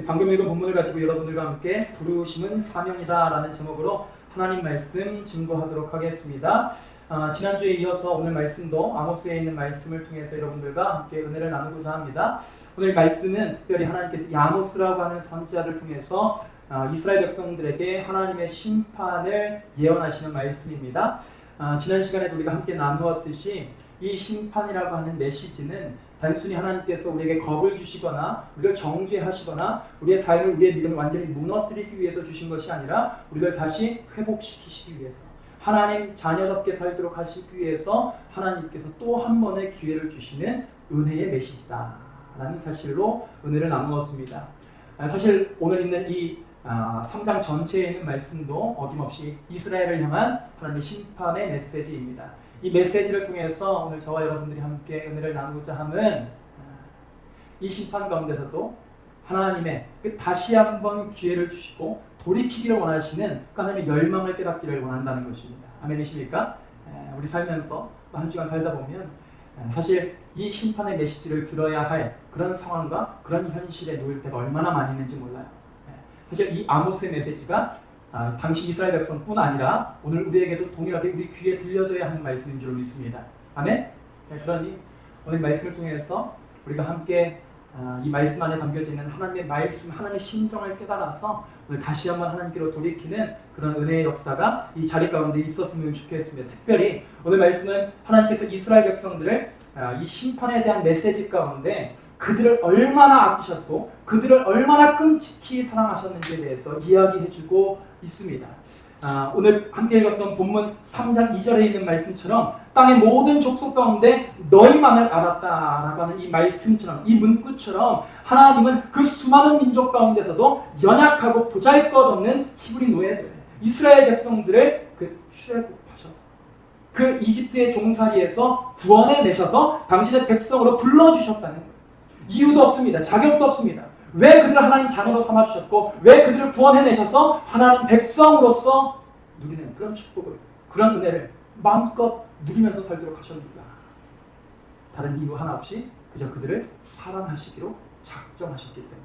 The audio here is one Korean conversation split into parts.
방금 읽은 본문을 가지고 여러분들과 함께 부르심은 사명이다 라는 제목으로 하나님 말씀 증거하도록 하겠습니다. 지난주에 이어서 오늘 말씀도 아모스에 있는 말씀을 통해서 여러분들과 함께 은혜를 나누고자 합니다. 오늘 말씀은 특별히 하나님께서 이 아모스라고 하는 선지자를 통해서 이스라엘 백성들에게 하나님의 심판을 예언하시는 말씀입니다. 지난 시간에도 우리가 함께 나누었듯이 이 심판이라고 하는 메시지는 단순히 하나님께서 우리에게 겁을 주시거나 우리를 정죄하시거나 우리의 삶을, 우리의 믿음을 완전히 무너뜨리기 위해서 주신 것이 아니라 우리를 다시 회복시키시기 위해서, 하나님 자녀답게 살도록 하시기 위해서 하나님께서 또 한 번의 기회를 주시는 은혜의 메시지다 라는 사실로 은혜를 나누었습니다. 사실 오늘 있는 이 3장 전체에 있는 말씀도 어김없이 이스라엘을 향한 하나님의 심판의 메시지입니다. 이 메시지를 통해서 오늘 저와 여러분들이 함께 은혜를 나누고자 함은 이 심판 가운데서도 하나님의 다시 한번 기회를 주시고 돌이키기를 원하시는 하나님의 열망을 깨닫기를 원한다는 것입니다. 아멘이십니까? 우리 살면서 한 주간 살다 보면 사실 이 심판의 메시지를 들어야 할 그런 상황과 그런 현실에 놓일 때가 얼마나 많이 있는지 몰라요. 사실 이 아모스의 메시지가 당시 이스라엘 백성뿐 아니라 오늘 우리에게도 동일하게 우리 귀에 들려져야 하는 말씀인 줄 믿습니다. 아멘? 그러니 오늘 말씀을 통해서 우리가 함께 이 말씀 안에 담겨져 있는 하나님의 말씀, 하나님의 심정을 깨달아서 오늘 다시 한번 하나님께로 돌이키는 그런 은혜의 역사가 이 자리 가운데 있었으면 좋겠습니다. 특별히 오늘 말씀은 하나님께서 이스라엘 백성들을 이 심판에 대한 메시지 가운데 그들을 얼마나 아끼셨고 그들을 얼마나 끔찍히 사랑하셨는지에 대해서 이야기해주고 있습니다. 오늘 함께 읽었던 본문 3장 2절에 있는 말씀처럼 땅의 모든 족속 가운데 너희만을 알았다라고 하는 이 말씀처럼, 이 문구처럼 하나님은 그 수많은 민족 가운데서도 연약하고 보잘것없는 히브리 노예들, 이스라엘 백성들을 출애굽하셔서 그 이집트의 종살이에서 구원해내셔서 당신의 백성으로 불러주셨다는 거예요. 이유도 없습니다. 자격도 없습니다. 왜 그들을 하나님 자녀로 삼아주셨고 왜 그들을 구원해내셔서 하나님 백성으로서 누리는 그런 축복을, 그런 은혜를 마음껏 누리면서 살도록 하셨는가? 다른 이유 하나 없이 그저 그들을 사랑하시기로 작정하셨기 때문에.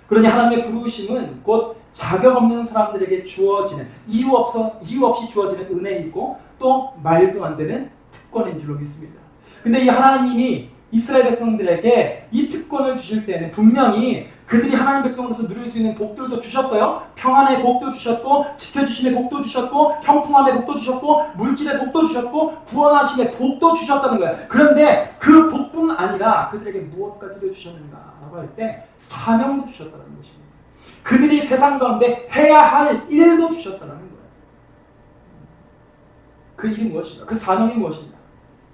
그러니 하나님의 부르심은 곧 자격 없는 사람들에게 주어지는, 이유 없이 주어지는 은혜이고 또 말도 안 되는 특권인 줄로 믿습니다. 근데 이 하나님이 이스라엘 백성들에게 이 특권을 주실 때는 분명히 그들이 하나님 백성으로서 누릴 수 있는 복들도 주셨어요. 평안의 복도 주셨고, 지켜주심의 복도 주셨고, 형통함의 복도 주셨고, 물질의 복도 주셨고, 구원하심의 복도 주셨다는 거예요. 그런데 그 복뿐 아니라 그들에게 무엇까지도 주셨는가라고 할 때 사명도 주셨다는 것입니다. 그들이 세상 가운데 해야 할 일도 주셨다는 거예요. 그 일이 무엇인가? 그 사명이 무엇인가?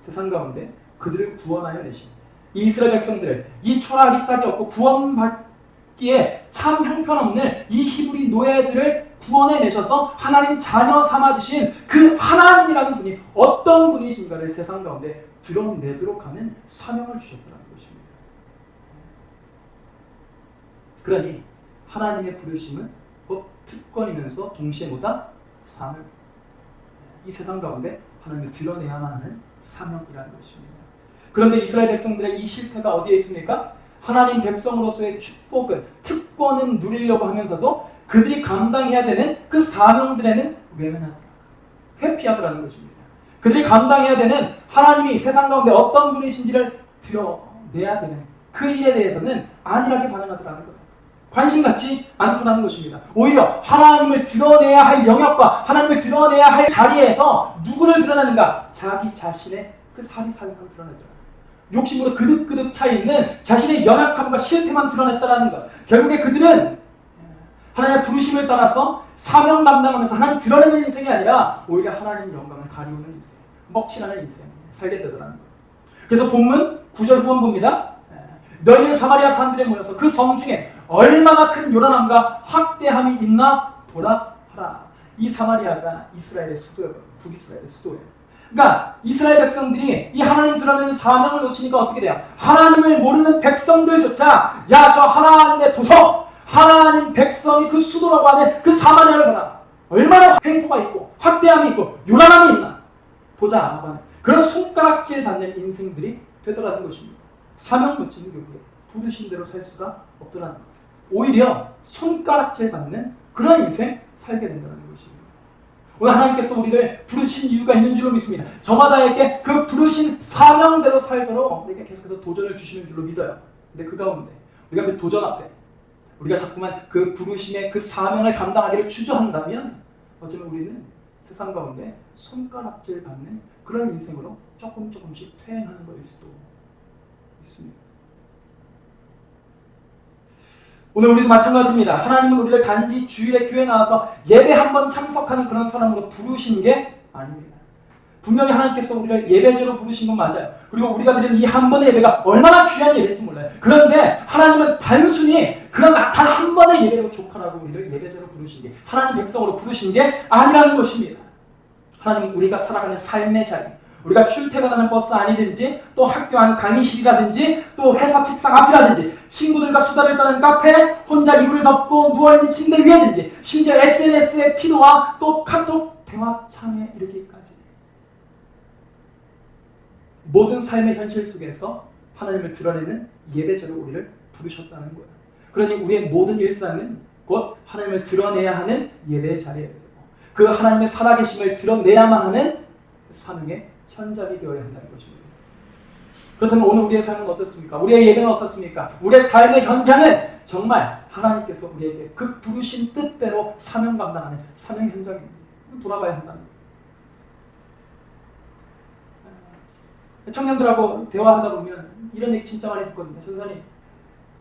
세상 가운데 그들을 구원하여 내신 이 이스라엘 백성들을 이 초라하기 짝이 없고 구원받기에 참 형편없는 이 히브리 노예들을 구원해내셔서 하나님 자녀 삼아주신 그 하나님이라는 분이 어떤 분이신가를 세상 가운데 드러내도록 하는 사명을 주셨다는 것입니다. 그러니 하나님의 부르심은 곧 특권이면서 동시에 뭐다? 사명. 이 세상 가운데 하나님을 드러내야만 하는 사명이라는 것입니다. 그런데 이스라엘 백성들의 이 실패가 어디에 있습니까? 하나님 백성으로서의 축복은, 특권은 누리려고 하면서도 그들이 감당해야 되는 그 사명들에는 외면하더라, 회피하더라는 것입니다. 그들이 감당해야 되는 하나님이 세상 가운데 어떤 분이신지를 드러내야 되는 그 일에 대해서는 안일하게 반응하더라는 거예요. 관심 갖지 않더라는 것입니다. 오히려 하나님을 드러내야 할 영역과 하나님을 드러내야 할 자리에서 누구를 드러내는가? 자기 자신의 그 사리사욕을 드러내더라. 욕심으로 그득그득 차있는 자신의 연약함과 실패만 드러냈다는 것. 결국에 그들은 하나님의 부르심을 따라서 사명 감당하면서 하나님 드러내는 인생이 아니라 오히려 하나님의 영광을 가리우는 인생, 먹칠하는 인생 살게 되더라는 것. 그래서 본문 9절 후원 봅니다. 너희는 사마리아 산들에 모여서 그 성 중에 얼마나 큰 요란함과 학대함이 있나 보라 하라. 이 사마리아가 이스라엘의 수도예요. 북이스라엘의 수도예요. 그러니까 이스라엘 백성들이 이 하나님 드러내는 사명을 놓치니까 어떻게 돼요? 하나님을 모르는 백성들조차 야, 저 하나님의 도성, 하나님 백성이 그 수도라고 하는 그 사마리아를 보라. 얼마나 횡포가 있고 학대함이 있고 요란함이 있나 보자 라고 하는 그런 손가락질 받는 인생들이 되더라는 것입니다. 사명 놓치는 교회, 부르신 대로 살 수가 없더라는 거예요. 오히려 손가락질 받는 그런 인생 살게 된다는 것입니다. 오늘 하나님께서 우리를 부르신 이유가 있는 줄로 믿습니다. 저마다에게 그 부르신 사명대로 살도록 우리에게 계속해서 도전을 주시는 줄로 믿어요. 근데 그 가운데 우리가 그 도전 앞에 우리가 자꾸만 그 부르심의 그 사명을 감당하기를 주저한다면 어쩌면 우리는 세상 가운데 손가락질 받는 그런 인생으로 조금씩 퇴행하는 것일 수도 있습니다. 오늘 우리도 마찬가지입니다. 하나님은 우리를 단지 주일에 교회 나와서 예배 한번 참석하는 그런 사람으로 부르신 게 아닙니다. 분명히 하나님께서 우리를 예배제로 부르신 건 맞아요. 그리고 우리가 드리는 이 한 번의 예배가 얼마나 귀한 예배인지 몰라요. 그런데 하나님은 단순히 그런 단 한 번의 예배로 족하라고 우리를 예배제로 부르신 게, 하나님 백성으로 부르신 게 아니라는 것입니다. 하나님은 우리가 살아가는 삶의 자리, 우리가 출퇴근하는 버스 아니든지 또 학교 안 강의실이라든지 또 회사 책상 앞이라든지 친구들과 수다를 떠는 카페, 혼자 이불을 덮고 누워있는 침대 위에든지 심지어 SNS의 피로와 또 카톡 대화창에 이르기까지 모든 삶의 현실 속에서 하나님을 드러내는 예배자로 우리를 부르셨다는 거예요. 그러니 우리의 모든 일상은 곧 하나님을 드러내야 하는 예배의 자리예요. 그 하나님의 살아계심을 드러내야만 하는 사명의 현장이 되어야 한다는 것입니다. 그렇다면 오늘 우리의 삶은 어떻습니까? 우리의 예배는 어떻습니까? 우리의 삶의 현장은 정말 하나님께서 우리에게 그 부르신 뜻대로 사명 감당하는 사명 현장입니다. 돌아봐야 한다는 거예요. 청년들하고 대화하다 보면 이런 얘기 진짜 많이 듣거든요. 전사님,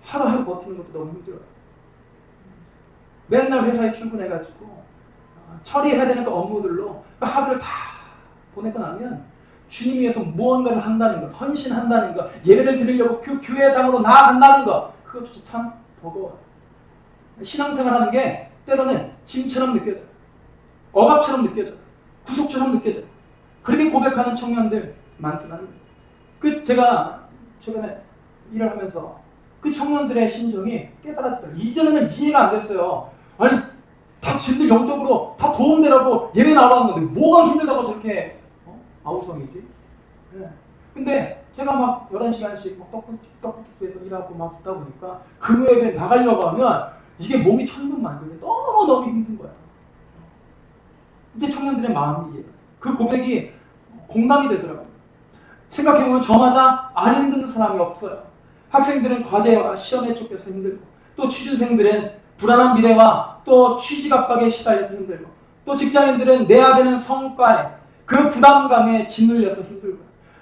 하루하루 버티는 것도 너무 힘들어요. 맨날 회사에 출근해가지고 처리해야 되는 그 업무들로 하루를 다 보내고 나면 주님 위해서 무언가를 한다는 것, 헌신한다는 것, 예배를 드리려고 교회당으로 나아간다는 것, 그것도 참 버거워요. 신앙생활하는 게 때로는 짐처럼 느껴져요. 억압처럼 느껴져요. 구속처럼 느껴져요. 그렇게 고백하는 청년들 많더라고요. 제가 최근에 일을 하면서 그 청년들의 심정이 깨달아지더라고요. 이전에는 이해가 안 됐어요. 아니, 다 진들 영적으로 다 도움되라고 예배 나왔는데 뭐가 힘들다고 저렇게 아우성이지? 네. 근데 제가 막 11시간씩 막 떡볶이집에서 일하고 막 있다 보니까 금요일에 나가려고 하면 이게 몸이 천근만근해. 너무 힘든 거야. 이제 청년들의 마음이 그 고백이 공감이 되더라고요. 생각해보면 저마다 안 힘든 사람이 없어요. 학생들은 과제와 시험에 쫓겨서 힘들고, 또 취준생들은 불안한 미래와 또 취직 압박에 시달려서 힘들고, 또 직장인들은 내야 되는 성과에 그 부담감에 짓눌려서 힘들고,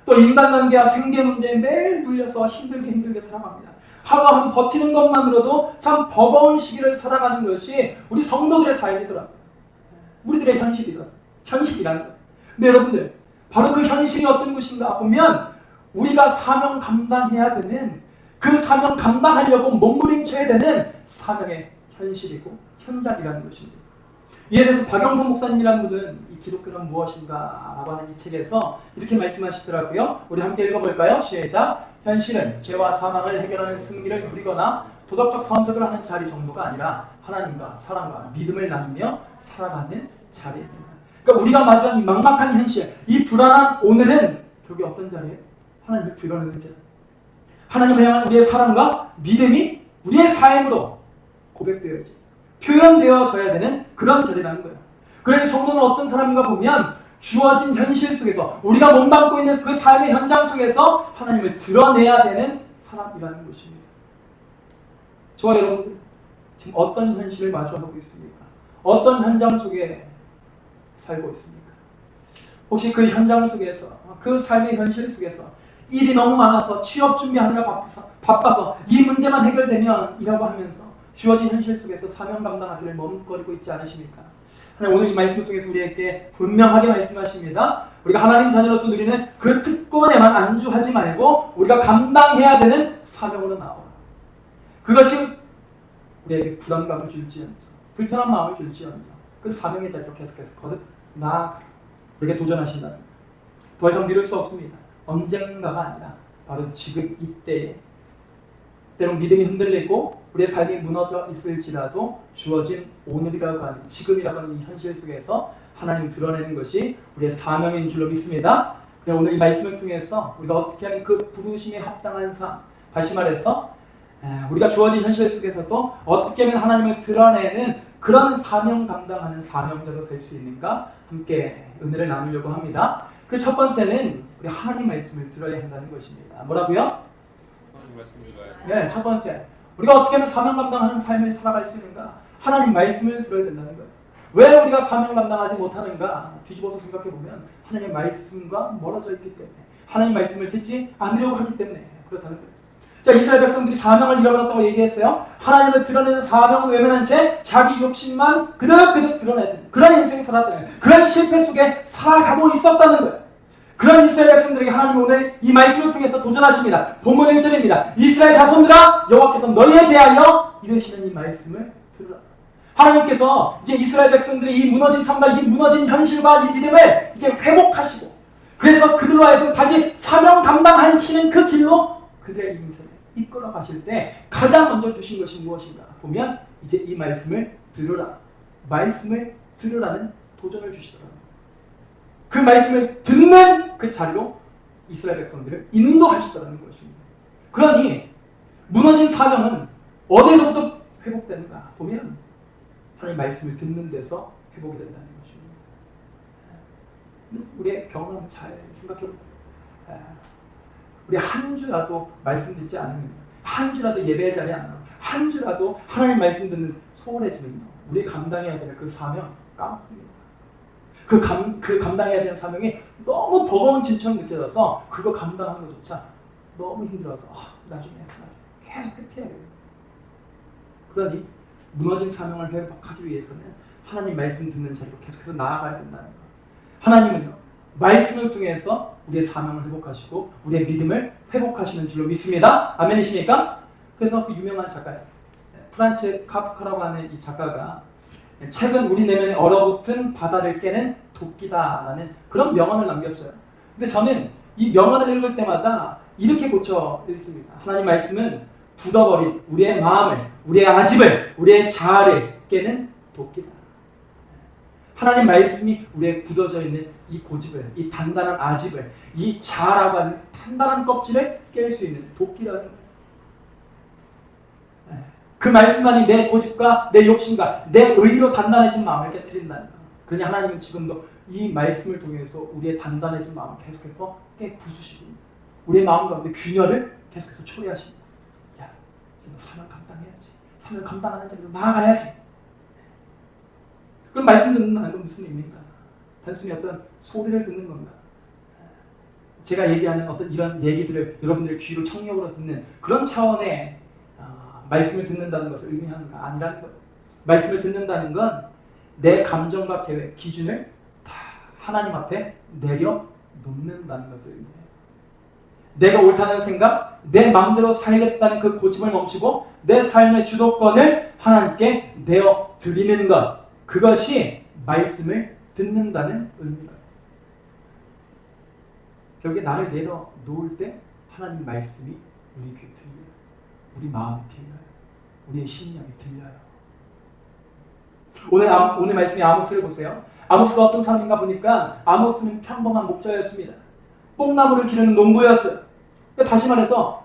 또 인간관계와 생계 문제에 매일 눌려서 힘들게 살아갑니다. 하루하루 버티는 것만으로도 참 버거운 시기를 살아가는 것이 우리 성도들의 삶이더라고요. 우리들의 현실이란 거. 근데 여러분들, 바로 그 현실이 어떤 것인가 보면 우리가 사명 감당해야 되는, 그 사명 감당하려고 몸부림쳐야 되는 사명의 현실이고 현장이라는 것입니다. 이에 대해서 박영선 목사님이라는 분은 이 기독교는 무엇인가 라고 하는 이 책에서 이렇게 말씀하시더라고요. 우리 함께 읽어볼까요? 시작! 현실은 죄와 사망을 해결하는 승리를 누리거나 도덕적 선택을 하는 자리 정도가 아니라 하나님과 사랑과 믿음을 나누며 살아가는 자리입니다. 그러니까 우리가 마주한 이 막막한 현실, 이 불안한 오늘은 결국 어떤 자리예요? 하나님을 드러내는 자리. 하나님을 향한 우리의 사랑과 믿음이 우리의 삶으로 고백되어야지, 표현되어져야 되는 그런 자리라는 거예요. 그래서 성도는 어떤 사람인가 보면 주어진 현실 속에서, 우리가 몸담고 있는 그 삶의 현장 속에서 하나님을 드러내야 되는 사람이라는 것입니다. 저와 여러분들 지금 어떤 현실을 마주하고 있습니까? 어떤 현장 속에 살고 있습니까? 혹시 그 현장 속에서, 그 삶의 현실 속에서 일이 너무 많아서 취업 준비하느라 바빠서 이 문제만 해결되면 이라고 하면서 주어진 현실 속에서 사명 감당하기를 머뭇거리고 있지 않으십니까? 하나님 오늘 이 말씀을 통해서 우리에게 분명하게 말씀하십니다. 우리가 하나님 자녀로서 누리는 그 특권에만 안주하지 말고 우리가 감당해야 되는 사명으로 나오라. 그것이 우리에게 부담감을 줄지언정, 불편한 마음을 줄지언정 그 사명의 자리로 계속해서 거듭 나아가 우리에게 도전하신다는 거예요. 더 이상 미룰 수 없습니다. 언젠가가 아니라 바로 지금 이때에, 때론 믿음이 흔들리고 우리의 삶이 무너져 있을지라도 주어진 오늘이라고 하는, 지금이라고 하는 이 현실 속에서 하나님 드러내는 것이 우리의 사명인 줄로 믿습니다. 오늘 이 말씀을 통해서 우리가 어떻게 하면 그 부르심에 합당한 삶, 다시 말해서 우리가 주어진 현실 속에서도 어떻게 하면 하나님을 드러내는 그런 사명 감당하는 사명자로 될 수 있는가 함께 은혜를 나누려고 합니다. 그 첫 번째는 우리 하나님 말씀을 들어야 한다는 것입니다. 뭐라고요? 하나님 말씀을 들어야 네, 첫 번째. 우리가 어떻게 하면 사명 감당하는 삶을 살아갈 수 있는가? 하나님 말씀을 들어야 된다는 거예요. 왜 우리가 사명 감당하지 못하는가? 뒤집어서 생각해 보면 하나님의 말씀과 멀어져 있기 때문에, 하나님 말씀을 듣지 않으려고 하기 때문에 그렇다는 거예요. 자, 이스라엘 백성들이 사명을 잃어버렸다고 얘기했어요. 하나님을 드러내는 사명을 외면한 채 자기 욕심만 그득그득 드러내는 그런 인생을 살았다는 거예요. 그런 실패 속에 살아가고 있었다는 거예요. 그런 이스라엘 백성들에게 하나님 오늘 이 말씀을 통해서 도전하십니다. 본문 1절입니다. 이스라엘 자손들아, 여호와께서 너희에 대하여 이르시는 이 말씀을 들으라. 하나님께서 이제 이스라엘 백성들의 이 무너진 삶과 이 무너진 현실과 이 믿음을 이제 회복하시고, 그래서 그들로 하여금 다시 사명 감당하시는 그 길로 그들의 인생을 이끌어 가실 때 가장 먼저 주신 것이 무엇인가 보면 이제 이 말씀을 들으라, 말씀을 들으라는 도전을 주시더라고요. 그 말씀을 듣는 그 자리로 이스라엘 백성들을 인도하시더라는 것입니다. 그러니 무너진 사명은 어디서부터 회복되는가 보면 하나님 말씀을 듣는 데서 회복이 된다는 것입니다. 우리의 경험 잘 생각해보세요. 우리 한 주라도 말씀 듣지 않으면, 한 주라도 예배 자리에 안 나오면, 한 주라도 하나님 말씀 듣는 소홀해지면요, 우리 감당해야 될 그 사명 까먹습니다. 그 감당해야 되는 사명이 너무 버거운 짐처럼 느껴져서 그거 감당하는 것조차 너무 힘들어서 나중에 계속 회피해야 돼요. 그러니 무너진 사명을 회복하기 위해서는 하나님 말씀 듣는 자리로 계속해서 나아가야 된다는 거예요. 하나님은요, 말씀을 통해서 우리의 사명을 회복하시고 우리의 믿음을 회복하시는 줄로 믿습니다. 아멘이십니까? 그래서 그 유명한 작가예요. 프란츠 카프카라고 하는 이 작가가 책은 우리 내면에 얼어붙은 바다를 깨는 도끼다라는 그런 명언을 남겼어요. 근데 저는 이 명언을 읽을 때마다 이렇게 고쳐 읽습니다. 하나님 말씀은 굳어버린 우리의 마음을, 우리의 아집을, 우리의 자아를 깨는 도끼다. 하나님 말씀이 우리의 굳어져 있는 이 고집을, 이 단단한 아집을, 이 자아라고 하는 단단한 껍질을 깰 수 있는 도끼라는 거예요. 그 말씀만이 내 고집과 내 욕심과 내 의로 단단해진 마음을 깨트린다는 거예요. 그러니 하나님은 지금도 이 말씀을 통해서 우리의 단단해진 마음을 계속해서 부수시고 우리의 마음 가운데 균열을 계속해서 초래하십니다. 야, 지금 사명 감당해야지. 사명 감당하는 자리로 나아가야지. 그럼 말씀 듣는다는 건 무슨 의미인가? 단순히 어떤 소리를 듣는 건가? 제가 얘기하는 어떤 이런 얘기들을 여러분들의 귀로 청력으로 듣는 그런 차원의 말씀을 듣는다는 것을 의미하는가? 아니라는 거예요. 말씀을 듣는다는 건 내 감정과 계획, 기준을 다 하나님 앞에 내려놓는다는 것을 의미해요. 내가 옳다는 생각, 내 마음대로 살겠다는 그 고집을 멈추고 내 삶의 주도권을 하나님께 내어드리는 것, 그것이 말씀을 듣는다는 의미예요. 결국에 나를 내려놓을 때 하나님 말씀이 우리 귀에 들려요. 우리 마음이 들려요. 우리의 심령이 들려요. 오늘 말씀이 아모스를 보세요. 아모스가 어떤 사람인가 보니까 아모스는 평범한 목자였습니다. 뽕나무를 기르는 농부였어요. 다시 말해서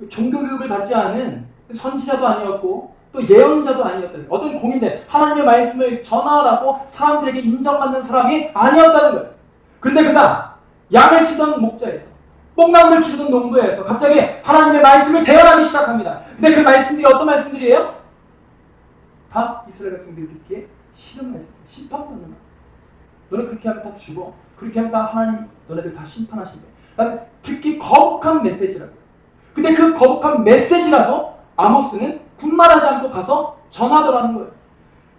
종교교육을 받지 않은 선지자도 아니었고 또 예언자도 아니었다는 거예요. 어떤 공인데 하나님의 말씀을 전하라고 사람들에게 인정받는 사람이 아니었다는 거예요. 그런데 그가 양을 치던 목자에서, 뽕나무를 기르던 농부에서 갑자기 하나님의 말씀을 대언하기 시작합니다. 근데 그 말씀들이 어떤 말씀들이에요? 다 이스라엘 백성들이 듣기에 싫은 말씀, 심판받는 말. 너는 그렇게 하면 다 죽어. 그렇게 하면 다 하나님 너네들 다 심판하신대. 그러니까 듣기 거북한 메시지라고. 근데 그 거북한 메시지라도 아모스는 군말하지 않고 가서 전하더라는 거예요.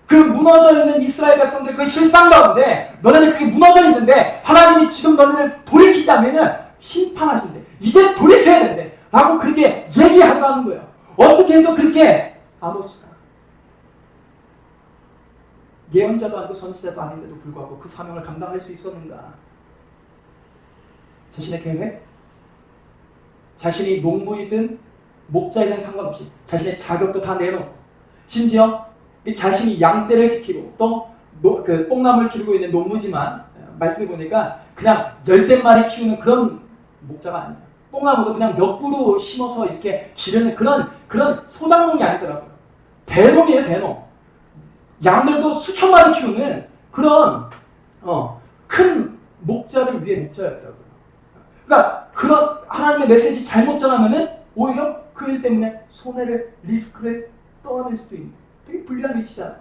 그 무너져 있는 이스라엘 백성들 그 실상 가운데 너네들 그게 무너져 있는데 하나님이 지금 너네들 돌이키지 않으면 심판하신대. 이제 돌이켜야 된대. 라고 그렇게 얘기하더라는 거예요. 어떻게 해서 그렇게 아모스가 예언자도 아니고 선지자도 아닌데도 불구하고 그 사명을 감당할 수 있었는가? 자신의 계획, 자신이 농부이든 목자이든 상관없이 자신의 자격도 다 내놓고 심지어 자신이 양떼를 지키고 또 그 뽕나무를 기르고 있는 농부지만 말씀해 보니까 그냥 10대 마리 키우는 그런 목자가 아니에요. 뽕나무도 그냥 몇 그루 심어서 이렇게 기르는 그런 소작농이 아니더라고요. 대농이에요, 대농. 양들도 수천 마리 키우는 그런 큰 목자를 위해 목자였다고요. 그러니까 그런 하나님의 메시지 잘못 전하면은 오히려 그 일 때문에 손해를, 리스크를 떠안을 수도 있는 되게 불리한 위치잖아요.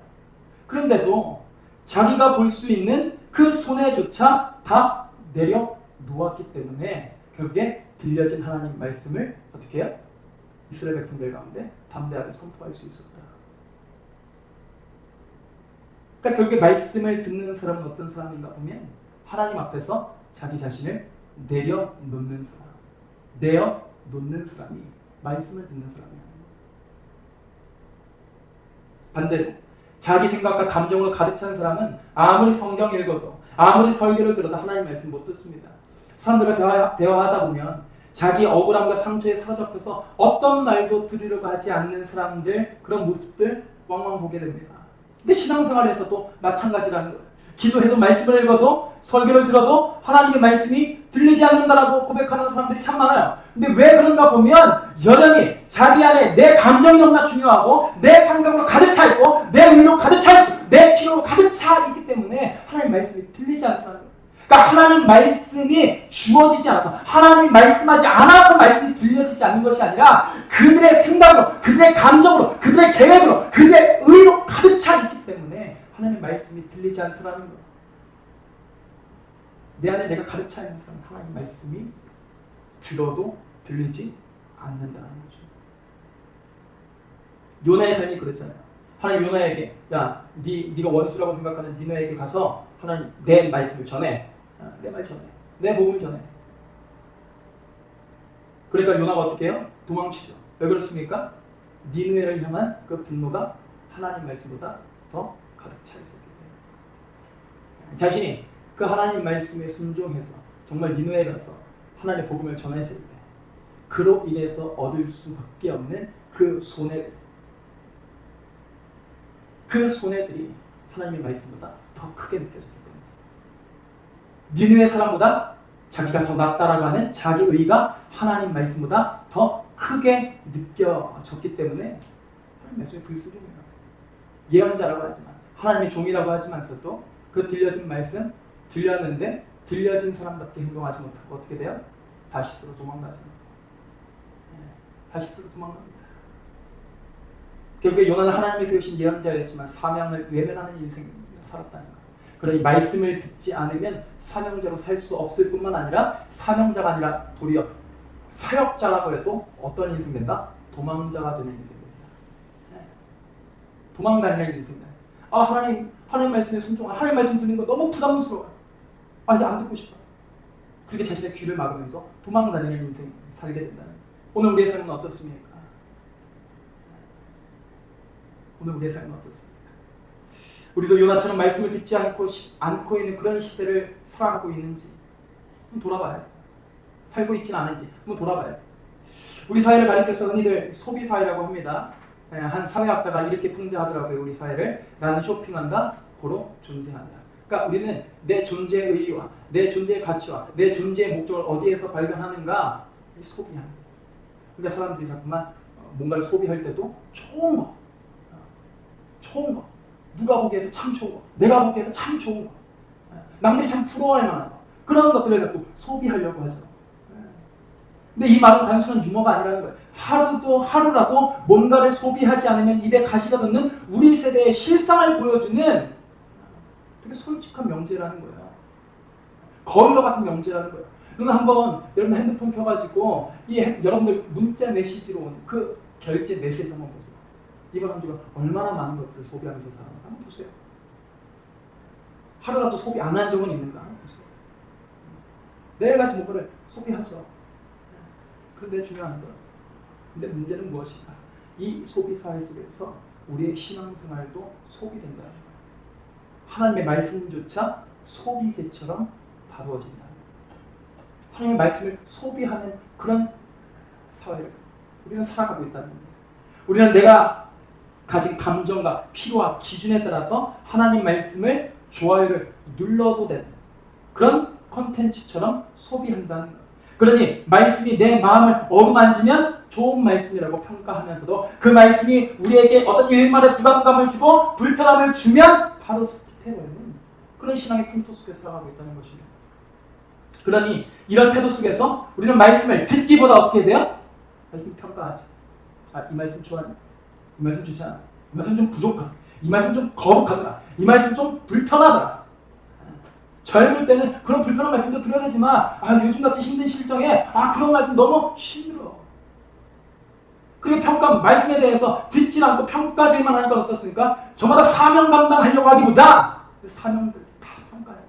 그런데도 자기가 볼 수 있는 그 손해조차 다 내려놓았기 때문에 결국에 들려진 하나님 말씀을 어떻게 해요? 이스라엘 백성들 가운데 담대하게 선포할 수 있었다. 그러니까 결국에 말씀을 듣는 사람은 어떤 사람인가 보면 하나님 앞에서 자기 자신을 내려놓는 사람, 내어놓는 사람이 말씀을 듣는 사람이에요. 반대로 자기 생각과 감정으로 가득 찬 사람은 아무리 성경 읽어도 아무리 설교를 들어도 하나님 말씀 못 듣습니다. 사람들과 대화하다 보면 자기 억울함과 상처에 사로잡혀서 어떤 말도 들으려고 하지 않는 사람들, 그런 모습들 왕왕 보게 됩니다. 근데 신앙생활에서도 마찬가지라는 거예요. 기도해도 말씀을 읽어도 설교를 들어도 하나님의 말씀이 들리지 않는다라고 고백하는 사람들이 참 많아요. 근데 왜 그런가 보면 여전히 자기 안에 내 감정이 너무나 중요하고 내 생각으로 가득 차 있고 내 의로 가득 차 있고 내 필요로 가득 차 있기 때문에 하나님 말씀이 들리지 않다는 거예요. 그러니까 하나님 말씀이 주어지지 않아서 하나님 말씀하지 않아서 말씀이 들려지지 않는 것이 아니라 그들의 생각으로 그들의 감정으로 그들의 계획으로 그들의 의로 가득 차 있기 때문에 하나님 말씀이 들리지 않더라는 거예요. 내 안에 내가 가득 차 있는 사람은 하나님 말씀이 들어도 들리지 않는다는 거죠. 요나의 삶이 그랬잖아요. 하나님 요나에게 네가 원수라고 생각하는 니느웨에게 가서 하나님 내 말씀을 전해. 내 말 전해. 내 복음을 전해. 그러니까 요나가 어떻게 해요? 도망치죠. 왜 그렇습니까? 니느웨를 향한 그 분노가 하나님 말씀보다 더 가득 차 있었기 때문에 자신이 그 하나님 말씀에 순종해서 정말 니느웨에 가서 하나님의 복음을 전했을 때 그로 인해서 얻을 수밖에 없는 그 손해들이 하나님의 말씀보다 더 크게 느껴졌기 때문에 니느웨 사람보다 자기가 더 낫다라고 하는 자기 의가 하나님 말씀보다 더 크게 느껴졌기 때문에 하나님 말씀이 불순종이에요. 예언자라고 하지만 하나님의 종이라고 하지만서도 그 들려진 말씀 들렸는데 들려진 사람답게 행동하지 못하고 어떻게 돼요? 다시스로 도망가죠. 다시스로 도망갑니다. 결국에 요나는 하나님이 세우신 예언자였지만 사명을 외면하는 인생을 살았다는 거예요. 그러니 말씀을 듣지 않으면 사명자로 살 수 없을 뿐만 아니라 사명자가 아니라 도리어 사역자라고 해도 어떤 인생 된다? 도망자가 되는 인생 됩니다. 도망다니는 인생 된다. 하나님 말씀에 순종하 하나님 말씀 듣는 거 너무 부담스러워요. 이제 안 듣고 싶어요. 그렇게 자신의 귀를 막으면서 도망다니는 인생 살게 된다는. 오늘 우리의 삶은 어떻습니까? 오늘 우리의 삶은 어떻습니까? 우리도 요나처럼 말씀을 듣지 않고 있는 그런 시대를 살아가고 있는지 한번 돌아봐야 돼. 살고 있지는 않은지 한번 돌아봐야 돼. 우리 사회를 가리켜서 흔히들 소비 사회라고 합니다. 한 사회학자가 이렇게 풍자하더라고요. 우리 사회를 나는 쇼핑한다, 고로 존재한다. 그러니까 우리는 내 존재의 의의와 내 존재의 가치와 내 존재의 목적을 어디에서 발견하는가? 소비하는 거예요. 그러니까 사람들이 자꾸만 뭔가를 소비할 때도 좋은 거, 누가 보기에도 참 좋은 거, 내가 보기에도 참 좋은 거, 남들이 참 부러워할 만한 거, 그런 것들을 자꾸 소비하려고 하죠. 근데 이 말은 단순한 유머가 아니라는 거예요. 하루라도 뭔가를 소비하지 않으면 입에 가시가 돋는 우리 세대의 실상을 보여주는 되게 솔직한 명제라는 거예요. 거울과 같은 명제라는 거예요. 그러면 한번 여러분 핸드폰 켜가지고 여러분들 문자 메시지로 온 그 결제 메시지 한번 보세요. 이번 한 주간 얼마나 많은 것들을 소비하면서 살아나 한번 보세요. 하루라도 소비 안 한 적은 있는가 한번 보세요. 매일같이 뭔가를 소비하죠. 그런데 중요한 건, 근데 문제는 무엇인가? 이 소비 사회 속에서 우리의 신앙생활도 소비된다는 거예요. 하나님의 말씀조차 소비재처럼 다루어진다는 거예요. 하나님의 말씀을 소비하는 그런 사회를 우리는 살아가고 있다는 겁니다. 우리는 내가 가진 감정과 필요와 기준에 따라서 하나님 말씀을 좋아요를 눌러도 되는 그런 컨텐츠처럼 소비한다는 거예요. 그러니 말씀이 내 마음을 어루만지면 좋은 말씀이라고 평가하면서도 그 말씀이 우리에게 어떤 일말의 부담감을 주고 불편함을 주면 바로 스킵해버리는 그런 신앙의 풍토 속에서 살아가고 있다는 것입니다. 그러니 이런 태도 속에서 우리는 말씀을 듣기보다 어떻게 해야 돼요? 말씀 평가하지. 이 말씀 좋아하니? 이 말씀 좋지 않아? 이 말씀 좀 부족하다. 이 말씀 좀 거북하더라. 이 말씀 좀 불편하더라. 젊을 때는 그런 불편한 말씀도 들어야 되지만 요즘같이 힘든 실정에 그런 말씀 너무 힘들어. 그리고 말씀에 대해서 듣지 않고 평가질만 하는 건 어떻습니까? 저마다 사명 감당하려고 하기보다 그 사명들 다 평가해요.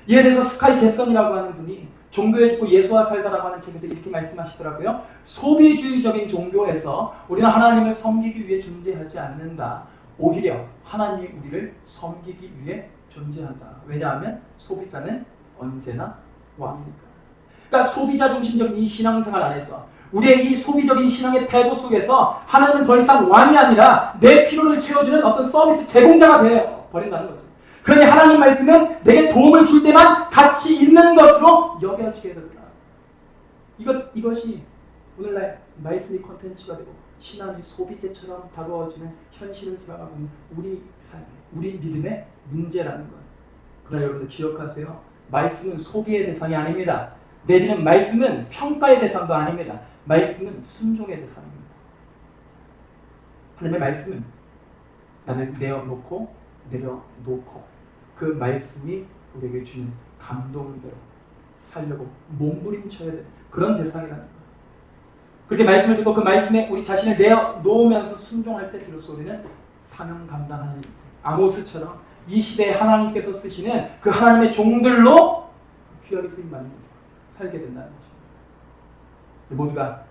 이에 대해서 스카이 제슨이라고 하는 분이 종교에 죽고 예수와 살다라고 하는 책에서 이렇게 말씀하시더라고요. 소비주의적인 종교에서 우리는 하나님을 섬기기 위해 존재하지 않는다. 오히려 하나님이 우리를 섬기기 위해 존재한다. 왜냐하면 소비자는 언제나 왕이니까. 그러니까 소비자 중심적인 이 신앙생활 안에서 우리의 이 소비적인 신앙의 태도 속에서 하나님은 더 이상 왕이 아니라 내 필요를 채워주는 어떤 서비스 제공자가 되어 버린다는 거죠. 그러니 하나님 말씀은 내게 도움을 줄 때만 가치 있는 것으로 여겨지게 되더라. 이것이 오늘날 말씀이 콘텐츠가 되고 신앙이 소비재처럼 다가와지는 현실을 살아가고 있는 우리 삶, 우리 믿음의 문제라는 거예요. 그러나 여러분들 기억하세요. 말씀은 소비의 대상이 아닙니다. 내지는 말씀은 평가의 대상도 아닙니다. 말씀은 순종의 대상입니다. 하나님의 말씀은 나를 내어놓고 그 말씀이 우리에게 주는 감동대로 살려고 몸부림쳐야 되는 그런 대상이라는 거예요. 그렇게 말씀을 듣고 그 말씀에 우리 자신을 내어놓으면서 순종할 때 비로소 우리는 사명 감당하는 인생, 아모스처럼 이 시대에 하나님께서 쓰시는 그 하나님의 종들로 귀하게 쓰임받는 인생 살게 된다는 것입니다. 모두가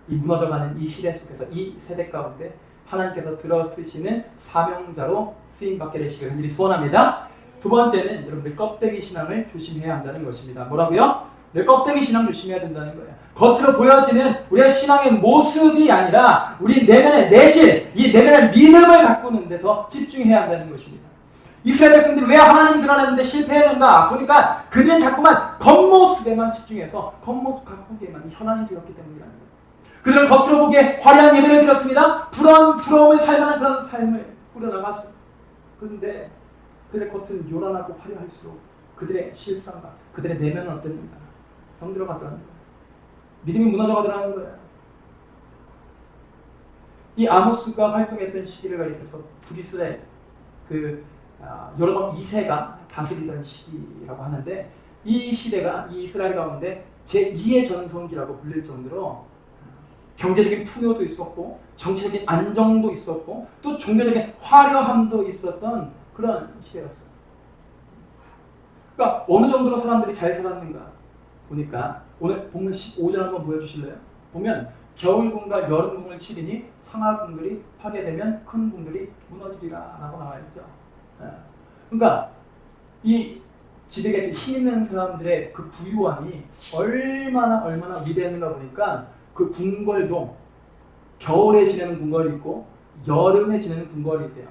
이 무너져가는 이 시대 속에서 이 세대 가운데 하나님께서 들어 쓰시는 사명자로 쓰임받게 되시길 간절히 소원합니다. 두 번째는 여러분들 껍데기 신앙을 조심해야 한다는 것입니다. 뭐라고요? 늘 껍데기 신앙 조심해야 된다는 거예요. 겉으로 보여지는 우리의 신앙의 모습이 아니라 우리 내면의 내실, 이 내면의 믿음을 가꾸는 데 더 집중해야 한다는 것입니다. 이스라엘 백성들이 왜 하나님 드러냈는데 실패했는가 보니까 그들은 자꾸만 겉모습에만 집중해서 겉모습 가꾸기에만 현안이 되었기 때문이라는 거예요. 그들은 겉으로 보기에 화려한 예배를 드렸습니다. 부러움을 살만한 그런 삶을 꾸려나갔어요. 그런데 그들의 겉은 요란하고 화려할수록 그들의 실상과 그들의 내면은 어땠는가? 병들어가더라는 거예요. 믿음이 무너져가더라는 거예요. 이 아모스가 활동했던 시기를 가리켜서 북이스라엘 여로보암 2세가 다스리던 시기라고 하는데 이 시대가 이 이스라엘 가운데 제2의 전성기라고 불릴 정도로 경제적인 풍요도 있었고 정치적인 안정도 있었고 또 종교적인 화려함도 있었던 그런 시대였어요. 그러니까 어느 정도로 사람들이 잘 살았는가 보니까 오늘 본문 15절 한번 보여주실래요? 보면 겨울궁과 여름궁을 치리니 상하궁들이 파괴되면 큰 궁들이 무너지리라 라고 나와있죠. 그러니까 이 지배계층 힘 있는 사람들의 그 부유함이 얼마나 위대했는가 보니까 그 궁궐도 겨울에 지내는 궁궐이 있고 여름에 지내는 궁궐이 있대요.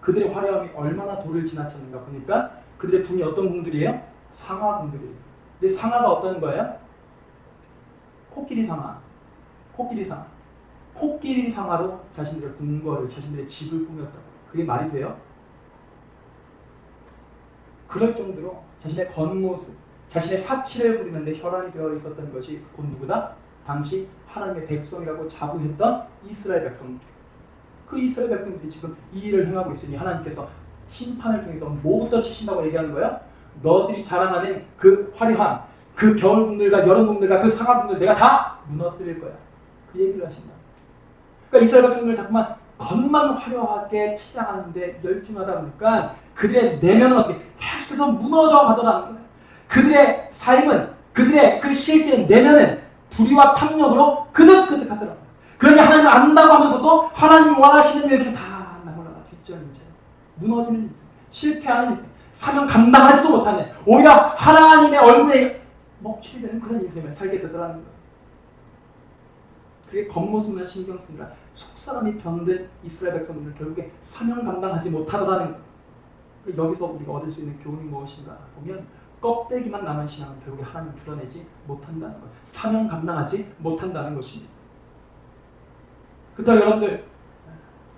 그들의 화려함이 얼마나 도를 지나쳤는가 보니까 그들의 궁이 어떤 궁들이에요? 상하궁들이에요. 근데 상하가 어떤 거예요? 코끼리 상하. 코끼리 상하로 자신들의 궁궐을, 자신들의 집을 꾸몄다고. 그게 말이 돼요? 그럴 정도로 자신의 겉모습, 자신의 사치를 부리는데 혈안이 되어 있었던 것이 곧 누구다? 당시 하나님의 백성이라고 자부했던 이스라엘 백성들. 그 이스라엘 백성들이 지금 이 일을 행하고 있으니 하나님께서 심판을 통해서 뭐부터 치신다고 얘기하는 거예요? 너들이 자랑하는 그 화려한 그 겨울궁들과 여름궁들과 그 상하궁들 내가 다 무너뜨릴 거야. 그 얘기를 하신다. 그러니까 이스라엘 백성들 자꾸만 겉만 화려하게 치장하는데 열중하다 보니까 그들의 내면은 어떻게 계속해서 무너져 가더라는 거예요. 그들의 삶은, 그들의 그 실제 내면은 불의와 탐욕으로 그득그득하더라고요. 그러니 하나님을 안다고 하면서도 하나님이 원하시는 일들은 다 나몰라라 뒷전인 채 무너지는 인생, 실패하는 인생, 사명 감당하지도 못하는 오히려 하나님의 얼굴에 먹칠이 되는 그런 인생을 살게 되더라는 거예요. 그게 겉모습만 신경 쓰느라 속사람이 병든 이스라엘 백성들은 결국에 사명 감당하지 못하더라는 거예요. 여기서 우리가 얻을 수 있는 교훈이 무엇인가 보면 껍데기만 남은 신앙은 결국에 하나님을 드러내지 못한다는 것, 사명 감당하지 못한다는 것입니다. 그렇다고 여러분들,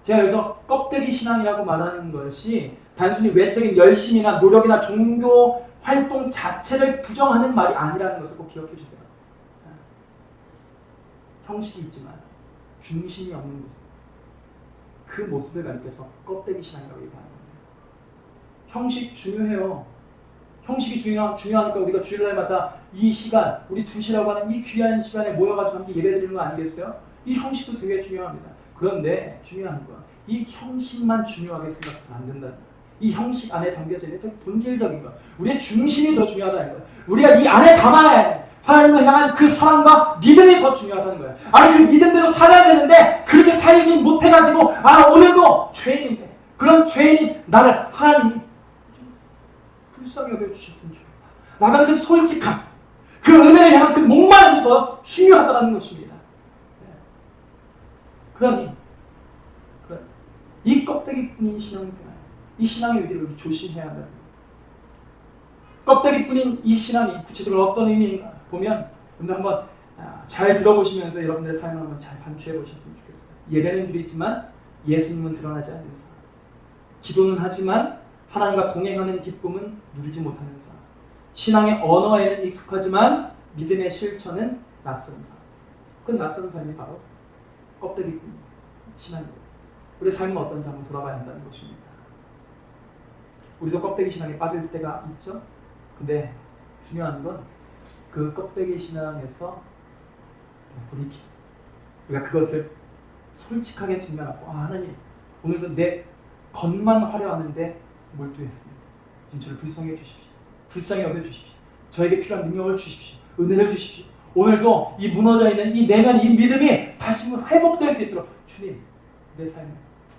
제가 여기서 껍데기 신앙이라고 말하는 것이 단순히 외적인 열심이나 노력이나 종교 활동 자체를 부정하는 말이 아니라는 것을 꼭 기억해 주세요. 형식이 있지만 중심이 없는 모습, 그 모습을 가리켜서 껍데기 신앙이라고 얘기하는 겁니다. 형식 중요해요. 형식이 중요하니까 우리가 주일날마다 이 시간, 우리 2시라고 하는 이 귀한 시간에 모여가지고 함께 예배드리는 거 아니겠어요? 이 형식도 되게 중요합니다. 그런데 중요한 건 이 형식만 중요하게 생각해서 안 된다는 거예요. 이 형식 안에 담겨져 있는 되게 본질적인 것, 우리의 중심이 더 중요하다는 거예요. 우리가 이 안에 담아야 하나님을 향한 그 사랑과 믿음이 더 중요하다는 거예요. 아니 그 믿음대로 살아야 되는데 그렇게 살지 못해가지고 오늘도 죄인인데 그런 죄인이 나를 하나님이 좀 불쌍히 여겨주셨으면 좋겠다. 나가는 그 솔직함, 그 은혜를 향한 그 목마름이 더 중요하다는 것입니다. 그러니 이 껍데기뿐인 신앙생활, 이 신앙의 의미를 조심해야 한다는 거예요. 껍데기뿐인 이 신앙이 구체적으로 어떤 의미인가 보면 여러분들 한번 잘 들어보시면서 여러분들의 삶을 한번 잘 반추해 보셨으면 좋겠어요. 예배는 드리지만 예수님은 드러나지 않는 사람, 기도는 하지만 하나님과 동행하는 기쁨은 누리지 못하는 사람, 신앙의 언어에는 익숙하지만 믿음의 실천은 낯선 사람. 그 낯선 삶이 바로 껍데기뿐인 신앙입니다. 우리 삶은 어떤지 한번 돌아봐야 한다는 것입니다. 우리도 껍데기 신앙에 빠질 때가 있죠. 근데 중요한 건 그 껍데기 신앙에서 돌이키, 우리가 그것을 솔직하게 직면하고 하나님 오늘도 내 겉만 화려하는데 몰두했습니다. 저를 불쌍히 해주십시오. 불쌍히 여겨주십시오. 저에게 필요한 능력을 주십시오. 은혜를 주십시오. 오늘도 이 무너져 있는 이 내면, 이 믿음이 다시 회복될 수 있도록 주님 내 삶을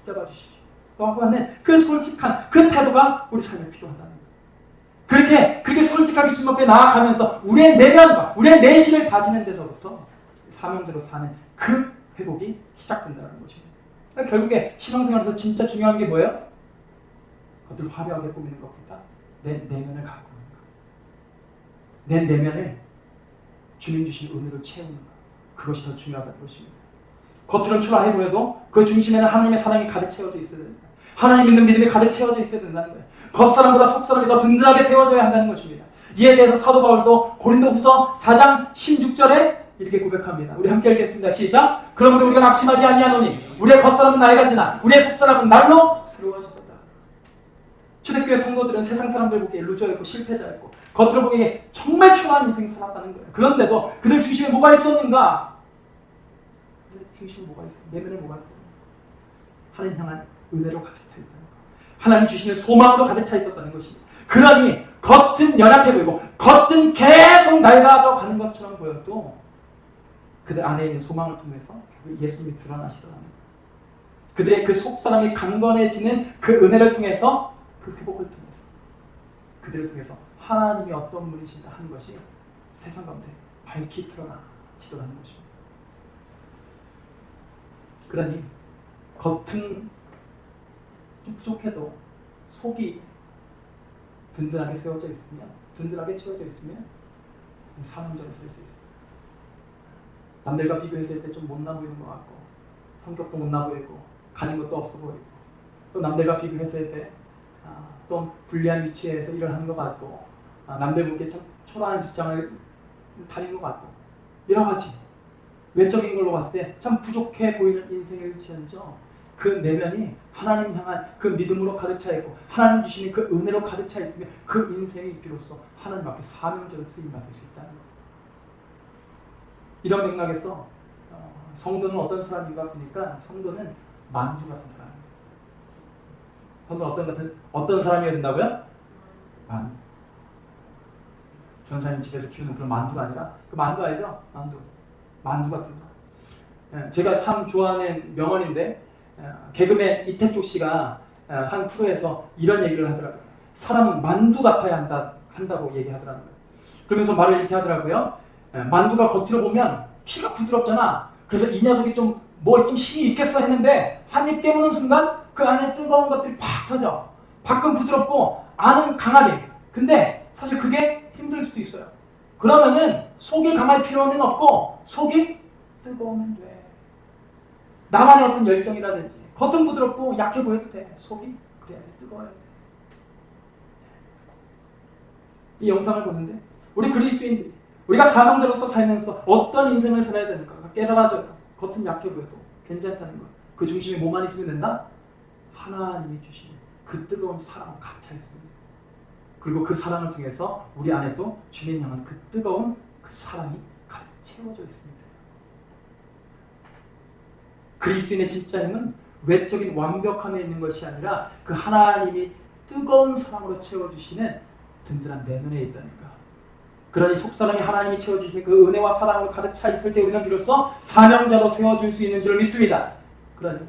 붙잡아 주십시오. 라고 하는 그 솔직한 그 태도가 우리 삶에 필요하다는 거예요. 그렇게 솔직하게 주님 앞에 나아가면서 우리의 내면과 우리의 내실을 다지는 데서부터 사명대로 사는 그 회복이 시작된다는 것입니다. 그러니까 결국에 신앙생활에서 진짜 중요한 게 뭐예요? 겉을 화려하게 꾸미는 것보다 내 내면을 가꾸는 것. 내 내면을 주님 주신 은혜로 채우는 것. 그것이 더 중요하다는 것입니다. 겉으로는 초라해 보여도 그 중심에는 하나님의 사랑이 가득 채워져 있어야 된다. 하나님 믿는 믿음이 가득 채워져 있어야 된다는 거예요. 겉사람보다 속사람이 더 든든하게 세워져야 한다는 것입니다. 이에 대해서 사도 바울도 고린도후서 4장 16절에 이렇게 고백합니다. 우리 함께 읽겠습니다. 시작. 그러므로 우리가 낙심하지 아니하노니 우리의 겉사람은 나이가 지나 우리의 속사람은 날로 새로워지도다. 초대교회 성도들은 세상 사람들 보기에 루저였고 실패자였고 겉으로 보기에 정말 초라한 인생 살았다는 거예요. 그런데도 그들 중심에 뭐가 있었는가? 중심에 뭐가 있어요? 내면에 뭐가 있어요? 하나님 향한 은혜로 가득 차 있다는 것. 하나님 주시는 소망으로 가득 차 있었다는 것입니다. 그러니 겉은 연약해 보이고 겉은 계속 낡아져 가는 것처럼 보여도 그들 안에 있는 소망을 통해서 예수님이 드러나시더라는 거예요. 그들의 그 속사람이 강건해지는 그 은혜를 통해서 그 회복을 통해서 그들을 통해서 하나님이 어떤 분이신가 하는 것이 세상 가운데 밝히 드러나시더라는 것입니다. 그러니 겉은 좀 부족해도 속이 든든하게 세워져 있으면, 든든하게 채워져 있으면 사명자로 설 수 있어요. 남들과 비교했을 때 좀 못나 보이는 것 같고 성격도 못나 보이고 가진 것도 없어 보이고 또 남들과 비교했을 때 또 불리한 위치에서 일을 하는 것 같고 남들 보기에 참 초라한 직장을 다니는 것 같고 여러 가지 외적인 걸로 봤을 때 참 부족해 보이는 인생을 지언정 그 내면이 하나님 향한 그 믿음으로 가득 차 있고 하나님 주시는 그 은혜로 가득 차 있으면 그 인생이 비로소 하나님 앞에 사명자로 쓰임받을 수 있다는 거예요. 이런 맥락에서 성도는 어떤 사람인가 보니까 성도는 만두 같은 사람입니다. 성도는 어떤 사람이어야 된다고요? 만두. 전사님 집에서 키우는 그런 만두가 아니라 그 만두 알죠? 만두 같은 사람. 제가 참 좋아하는 명언인데 개그맨 이태쪽 씨가 한 프로에서 이런 얘기를 하더라고요. 사람은 만두 같아야 한다고 얘기하더라고요. 그러면서 말을 이렇게 하더라고요. 만두가 겉으로 보면 피가 부드럽잖아. 그래서 이 녀석이 좀 힘이 있겠어 했는데 한 입 깨무는 순간 그 안에 뜨거운 것들이 팍 터져. 밖은 부드럽고 안은 강하게. 근데 사실 그게 힘들 수도 있어요. 그러면은 속이 강할 필요는 없고 속이 뜨거우면 돼. 나만의 어떤 열정이라든지 겉은 부드럽고 약해 보여도 돼. 속이 그래야 돼. 뜨거워야 돼. 이 영상을 보는데 우리 그리스도인들이 우리가 사명자로서 살면서 어떤 인생을 살아야 되는가 깨달아져요. 겉은 약해 보여도 괜찮다는 것. 그 중심에 뭐만 있으면 된다? 하나님이 주시는 그 뜨거운 사랑 가득 차 있습니다. 그리고 그 사랑을 통해서 우리 안에도 주님 향한 그 뜨거운 그 사랑이 가득 채워져 있습니다. 그리스도인의 진짜 힘은 외적인 완벽함에 있는 것이 아니라 그 하나님이 뜨거운 사랑으로 채워주시는 든든한 내면에 있다는 것. 그러니 속사람이 하나님이 채워주시는 그 은혜와 사랑으로 가득 차 있을 때 우리는 비로소 사명자로 세워줄 수 있는 줄 믿습니다. 그러니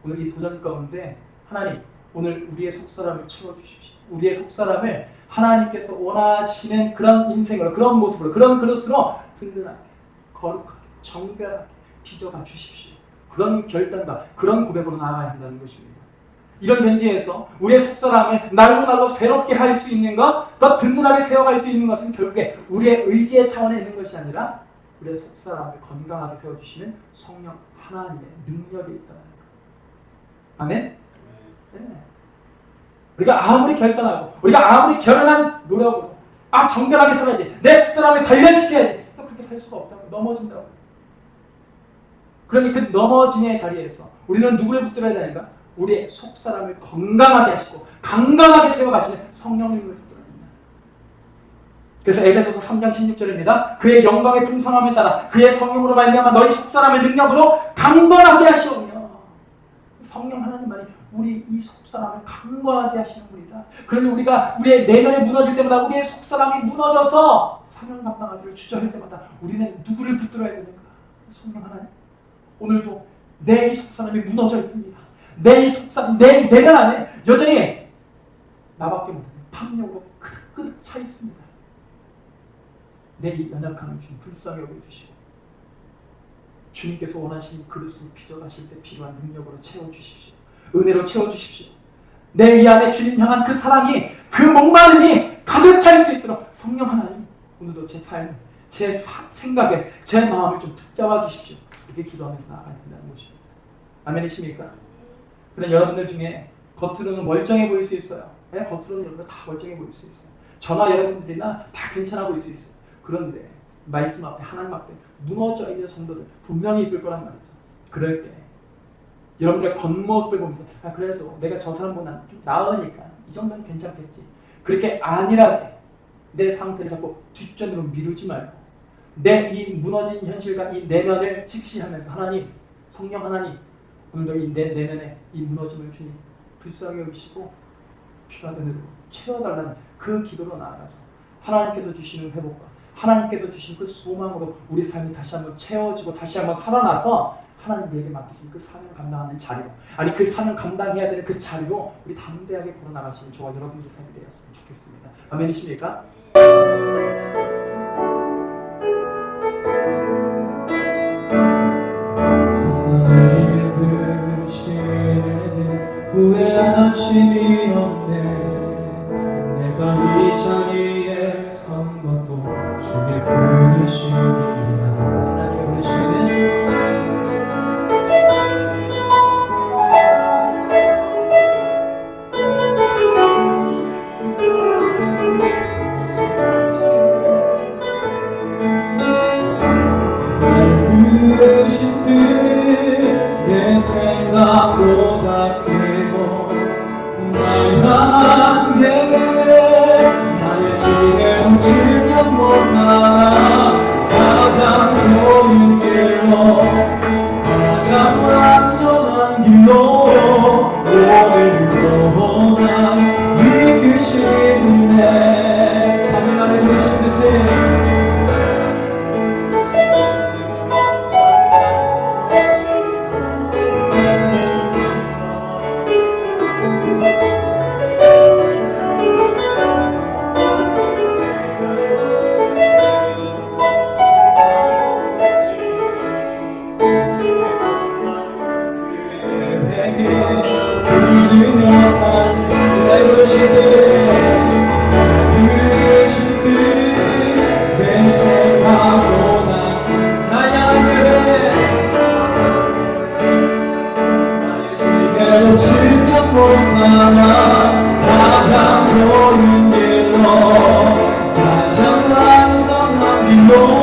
오늘 이 도전 가운데 하나님 오늘 우리의 속사람을 채워주십시오. 우리의 속사람을 하나님께서 원하시는 그런 인생으로 그런 모습으로 그런 그릇으로 든든하게 거룩하게 정결하게 빚어가 주십시오. 그런 결단과 그런 고백으로 나아가야 한다는 것입니다. 이런 견지에서 우리의 속사람을 날로 날로 새롭게 할 수 있는 것, 더 든든하게 세워갈 수 있는 것은 결국에 우리의 의지의 차원에 있는 것이 아니라 우리의 속사람을 건강하게 세워주시는 성령 하나님의 능력이 있다는 것. 아멘? 네. 우리가 아무리 결단하고 우리가 아무리 결연한 노력으로 정결하게 살아야지 내 속사람을 단련시켜야지 또 그렇게 살 수가 없다고 넘어진다고. 그러니 그 넘어짐의 자리에서 우리는 누구를 붙들어야 되는가? 우리의 속사람을 건강하게 하시고 강건하게 세워가시는 성령님을 붙들어야 됩니다. 그래서 에베소서 3장 16절입니다. 그의 영광의 풍성함에 따라 그의 성령으로 말미암아 너희 속사람을 능력으로 강건하게 하시오며. 성령 하나님만이 우리 이 속사람을 강건하게 하시는 분이다. 그러니 우리가 우리의 내면이 무너질 때마다 우리의 속사람이 무너져서 사명 감당하기를 주저할 때마다 우리는 누구를 붙들어야 되는가? 성령 하나님. 오늘도 내 속사람이 무너져 있습니다. 내 속사람, 내 내면 안에 여전히 나밖에 모르는 탐욕으로 가득 차 있습니다. 내 이 연약함을 주님 불쌍히 여겨주시고 주님께서 원하시는 그릇을 빚어가실 때 필요한 능력으로 채워주십시오. 은혜로 채워주십시오. 내 이 안에 주님 향한 그 사랑이 그 목마름이 가득 차 있을 수 있도록 성령 하나님 오늘도 제 삶, 제 생각에 제 마음을 좀 붙잡아 주십시오. 이렇게 기도하면서 나아가야 된다는 것입니다. 아멘이십니까? 그런 여러분들 중에 겉으로는 멀쩡해 보일 수 있어요. 네? 겉으로는 여러분 다 멀쩡해 보일 수 있어요. 저나 여러분들이나 다 괜찮아 보일 수 있어요. 그런데 말씀 앞에 하나님 앞에 무너져 있는 성도들 분명히 있을 거란 말이죠. 그럴 때 여러분들의 겉모습을 보면서 그래도 내가 저 사람보다 좀 나으니까 이 정도는 괜찮겠지. 그렇게 안일하게 내 상태를 자꾸 뒷전으로 미루지 말고 내 이 무너진 현실과 이 내면을 직시하면서 하나님, 성령 하나님 오늘도 이 내 내면에 이 무너짐을 주님 불쌍히 여기시고 필요한 은혜로 채워달라는 그 기도로 나아가서 하나님께서 주시는 회복과 하나님께서 주신 그 소망으로 우리 삶이 다시 한번 채워지고 다시 한번 살아나서 하나님에게 맡기신 그 사명 감당하는 자리로 아니 그 사명 감당해야 되는 그 자리로 우리 담대하게 걸어나가시는 저와 여러분들의 삶이 되었으면 좋겠습니다. 아멘이십니까? 하나님의 부르심에는 후회하심이 없네. 내가 이 자리에 선 것도 주의 부르심이야. 하나님의 부르심에는 부르신 뜻내 생각보다 크고 날 향한 게 나의 지혜로 증명 못하나 가장 좋은 길로 가장 안전한 길로 오늘도 날 이끄시네. 자기 나를 부르신 뜻에 너